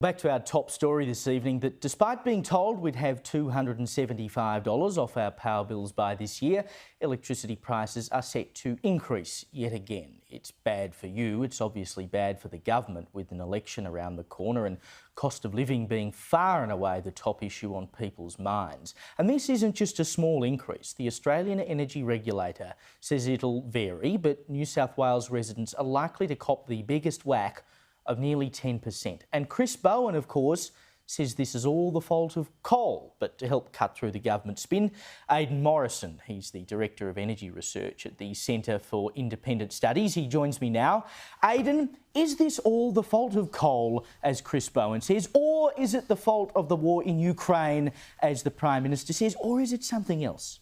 Back to our top story this evening, that despite being told we'd have $275 off our power bills by this year, electricity prices are set to increase yet again. It's bad for you, it's obviously bad for the government with an election around the corner and cost of living being far and away the top issue on people's minds. And this isn't just a small increase. The Australian Energy Regulator says it'll vary, but New South Wales residents are likely to cop the biggest whack of nearly 10%. And Chris Bowen, of course, says this is all the fault of coal. But to help cut through the government spin, Aidan Morrison, he's the Director of Energy Research at the Centre for Independent Studies. He joins me now. Aidan, is this all the fault of coal, as Chris Bowen says, or is it the fault of the war in Ukraine, as the Prime Minister says, or is it something else?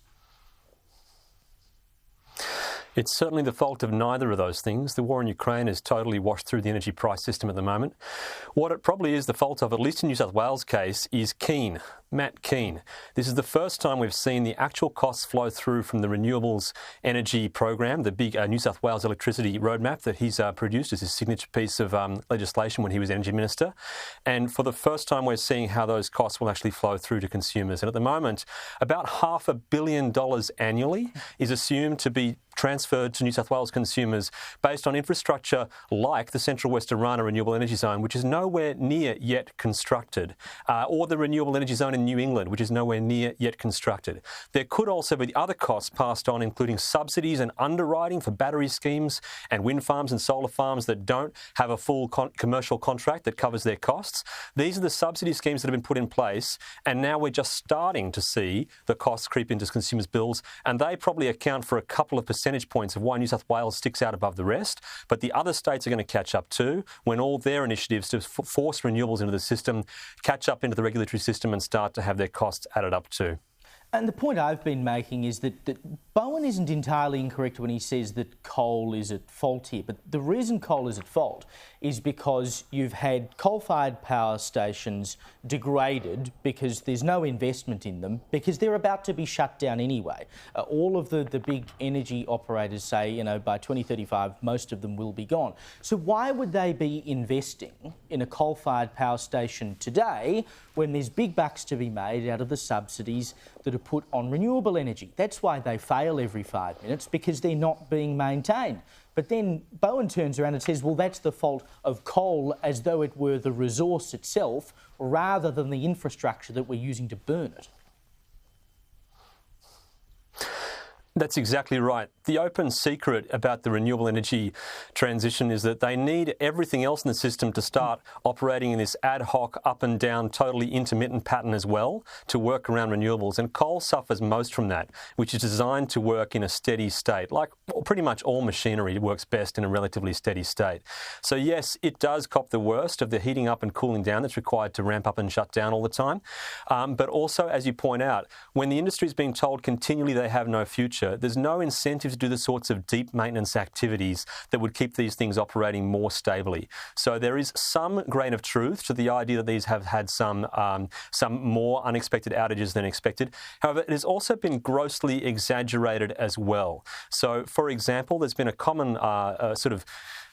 It's certainly the fault of neither of those things. The war in Ukraine has totally washed through the energy price system at the moment. What it probably is the fault of, at least in New South Wales' case, is Keane, Matt Keane. This is the first time we've seen the actual costs flow through from the renewables energy program, the big New South Wales electricity roadmap that he's produced as his signature piece of legislation when he was Energy Minister. And for the first time, we're seeing how those costs will actually flow through to consumers. And at the moment, about $500 million annually is assumed to be transferred to New South Wales consumers based on infrastructure like the Central West Orana Renewable Energy Zone, which is nowhere near yet constructed, or the Renewable Energy Zone in New England, which is nowhere near yet constructed. There could also be other costs passed on, including subsidies and underwriting for battery schemes and wind farms and solar farms that don't have a full commercial contract that covers their costs. These are the subsidy schemes that have been put in place, and now we're just starting to see the costs creep into consumers' bills, and they probably account for a couple of percentage points of why New South Wales sticks out above the rest. But the other states are going to catch up too when all their initiatives to force renewables into the system catch up into the regulatory system and start to have their costs added up too. And the point I've been making is that Bowen isn't entirely incorrect when he says that coal is at fault here. But the reason coal is at fault is because you've had coal-fired power stations degraded because there's no investment in them, because they're about to be shut down anyway. All of the big energy operators say, you know, by 2035, most of them will be gone. So why would they be investing in a coal-fired power station today when there's big bucks to be made out of the subsidies that are put on renewable energy? That's why they fail every 5 minutes, because they're not being maintained. But then Bowen turns around and says, well, that's the fault of coal, as though it were the resource itself rather than the infrastructure that we're using to burn it. That's exactly right. The open secret about the renewable energy transition is that they need everything else in the system to start operating in this ad hoc, up and down, totally intermittent pattern as well to work around renewables. And coal suffers most from that, which is designed to work in a steady state. Like pretty much all machinery works best in a relatively steady state. So yes, it does cop the worst of the heating up and cooling down that's required to ramp up and shut down all the time. But also, as you point out, when the industry is being told continually they have no future, there's no incentive to do the sorts of deep maintenance activities that would keep these things operating more stably. So there is some grain of truth to the idea that these have had some more unexpected outages than expected. However, it has also been grossly exaggerated as well. So, for example, there's been a common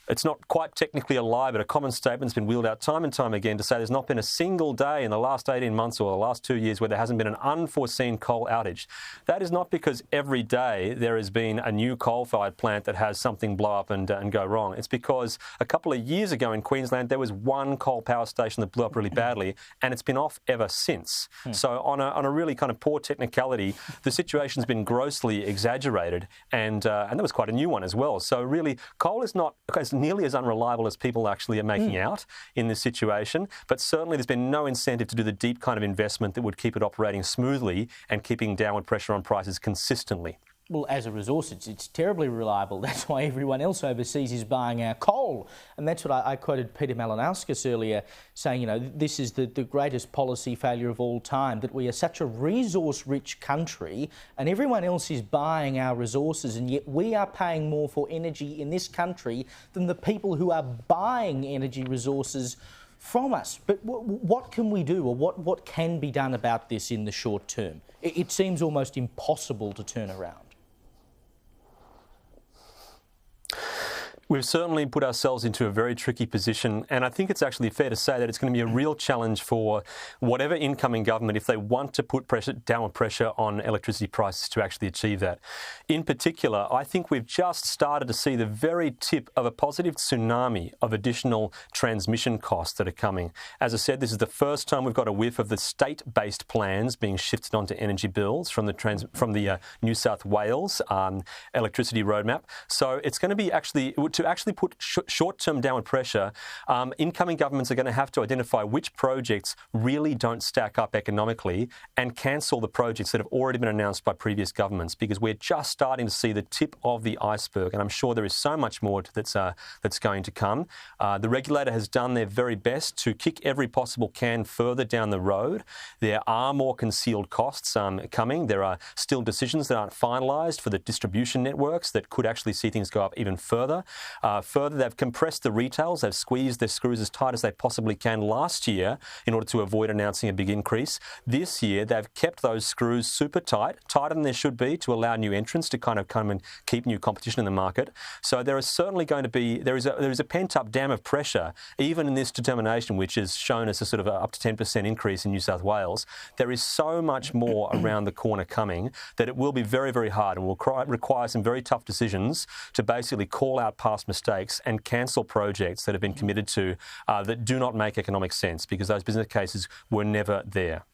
it's not quite technically a lie, but a common statement's been wheeled out time and time again to say there's not been a single day in the last 18 months or the last 2 years where there hasn't been an unforeseen coal outage. That is not because every day there has been a new coal-fired plant that has something blow up and go wrong. It's because a couple of years ago in Queensland, there was one coal power station that blew up really badly, and it's been off ever since. So on a really kind of poor technicality, the situation's been grossly exaggerated, and that was quite a new one as well. So really, coal is not nearly as unreliable as people actually are making out in this situation, but certainly there's been no incentive to do the deep kind of investment that would keep it operating smoothly and keeping downward pressure on prices consistently. Well, as a resource, it's terribly reliable. That's why everyone else overseas is buying our coal. And that's what I quoted Peter Malinauskas earlier, saying, you know, this is the greatest policy failure of all time, that we are such a resource-rich country and everyone else is buying our resources, and yet we are paying more for energy in this country than the people who are buying energy resources from us. But what can we do, or what can be done about this in the short term? It seems almost impossible to turn around. We've certainly put ourselves into a very tricky position, and I think it's actually fair to say that it's going to be a real challenge for whatever incoming government if they want to put downward pressure on electricity prices to actually achieve that. In particular, I think we've just started to see the very tip of a positive tsunami of additional transmission costs that are coming. As I said, this is the first time we've got a whiff of the state-based plans being shifted onto energy bills from the New South Wales electricity roadmap. So it's going to be to actually put short-term downward pressure, incoming governments are going to have to identify which projects really don't stack up economically and cancel the projects that have already been announced by previous governments, because we're just starting to see the tip of the iceberg, and I'm sure there is so much more that's going to come. The regulator has done their very best to kick every possible can further down the road. There are more concealed costs coming. There are still decisions that aren't finalised for the distribution networks that could actually see things go up even further. Further, they've compressed the retails. They've squeezed their screws as tight as they possibly can last year in order to avoid announcing a big increase. This year, they've kept those screws super tight, tighter than they should be, to allow new entrants to kind of come and keep new competition in the market. So there is certainly going to be, there is a pent-up dam of pressure, even in this determination, which is shown as a sort of up to 10% increase in New South Wales. There is so much more around the corner coming that it will be very, very hard and will require some very tough decisions to basically call out past mistakes and cancel projects that have been committed to that do not make economic sense, because those business cases were never there.